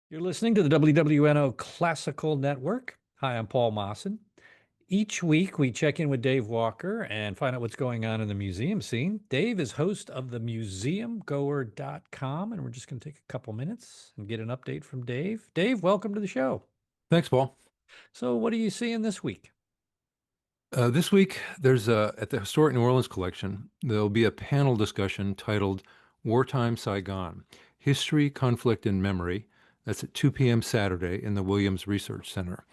You're listening to the WWNO Classical Network. Hi, I'm Paul Mawson. Each week, we check in with Dave Walker and find out what's going on in the museum scene. Dave is host of the Museumgoer.com, and we're just going to take a couple minutes and get an update from Dave. Dave, welcome to the show. Thanks, Paul. So, what are you seeing this week? This week, there's at the Historic New Orleans Collection, there'll be a panel discussion titled Wartime Saigon, History, Conflict, and Memory. That's at 2 p.m. Saturday in the Williams Research Center.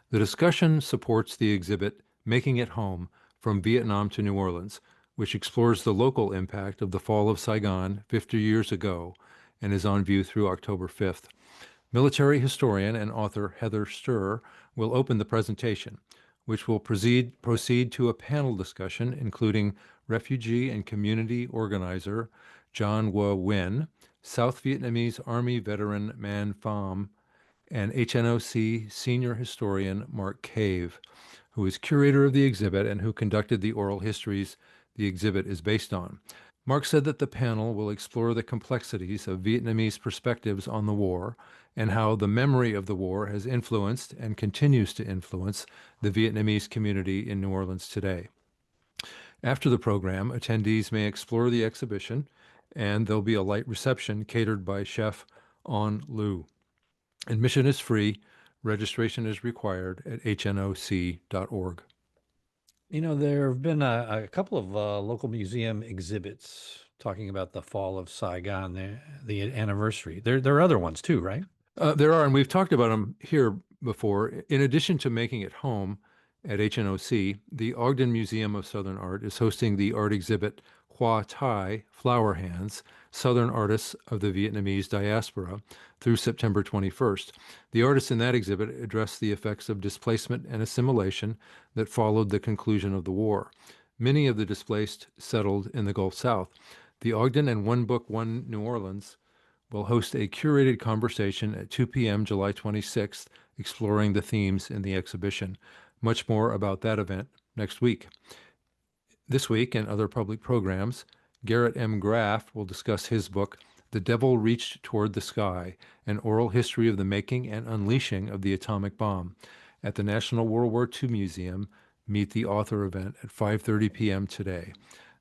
The discussion supports the exhibit Making It Home from Vietnam to New Orleans, which explores the local impact of the fall of Saigon 50 years ago and is on view through October 5th. Military historian and author Heather Sturr will open the presentation, which will proceed to a panel discussion including refugee and community organizer John Hoa Nguyen, South Vietnamese Army veteran Man Pham, and HNOC senior historian Mark Cave, who is curator of the exhibit and who conducted the oral histories the exhibit is based on. Mark said that the panel will explore the complexities of Vietnamese perspectives on the war and how the memory of the war has influenced and continues to influence the Vietnamese community in New Orleans today. After the program, attendees may explore the exhibition, and there'll be a light reception catered by Chef On Lu. Admission is free. Registration is required at hnoc.org. There have been a couple of local museum exhibits talking about the fall of Saigon, the anniversary. There are other ones too, right? There are, and we've talked about them here before. In addition to making it home at HNOC, the Ogden Museum of Southern Art is hosting the art exhibit Hoa Thai Flower Hands, Southern Artists of the Vietnamese Diaspora through September 21st. The artists in that exhibit address the effects of displacement and assimilation that followed the conclusion of the war. Many of the displaced settled in the Gulf South. The Ogden and One Book, One New Orleans will host a curated conversation at 2 p.m. July 26th, exploring the themes in the exhibition. Much more about that event next week. This week and other public programs, Garrett M. Graff will discuss his book, The Devil Reached Toward the Sky, an oral history of the making and unleashing of the atomic bomb, at the National World War II Museum. Meet the Author event at 5:30 p.m. today.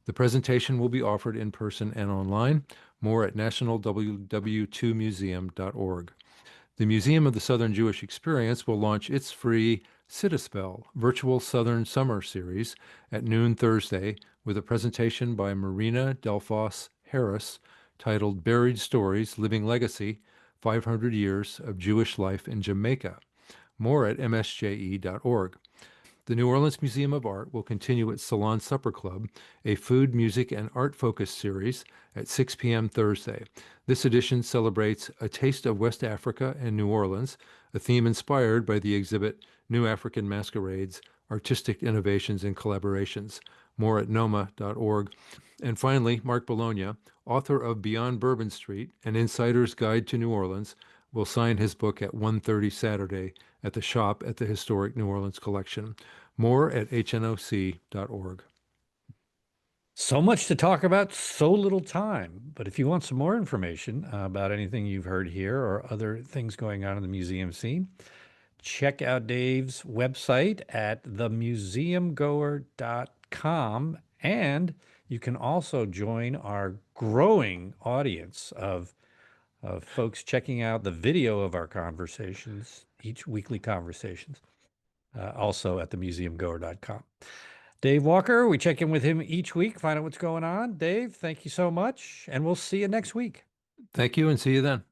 The presentation will be offered in person and online. More at nationalww2museum.org. The Museum of the Southern Jewish Experience will launch its free Sit-a-Spell virtual Southern Summer series at noon Thursday with a presentation by Marina Delphos Harris titled Buried Stories, Living Legacy, 500 Years of Jewish Life in Jamaica. More at msje.org. The New Orleans Museum of Art will continue its Salon Supper Club, a food, music, and art-focused series at 6 p.m. Thursday. This edition celebrates A Taste of West Africa and New Orleans, a theme inspired by the exhibit New African Masquerades, Artistic Innovations and Collaborations. More at noma.org. And finally, Mark Bologna, author of Beyond Bourbon Street, An Insider's Guide to New Orleans, will sign his book at 1:30 Saturday at the shop at the Historic New Orleans Collection. More at hnoc.org. So much to talk about, so little time. But if you want some more information about anything you've heard here or other things going on in the museum scene, check out Dave's website at themuseumgoer.com. And you can also join our growing audience of folks checking out the video of our conversations, each weekly conversations, also at themuseumgoer.com. Dave Walker, we check in with him each week, find out what's going on. Dave, thank you so much, and we'll see you next week. Thank you and see you then.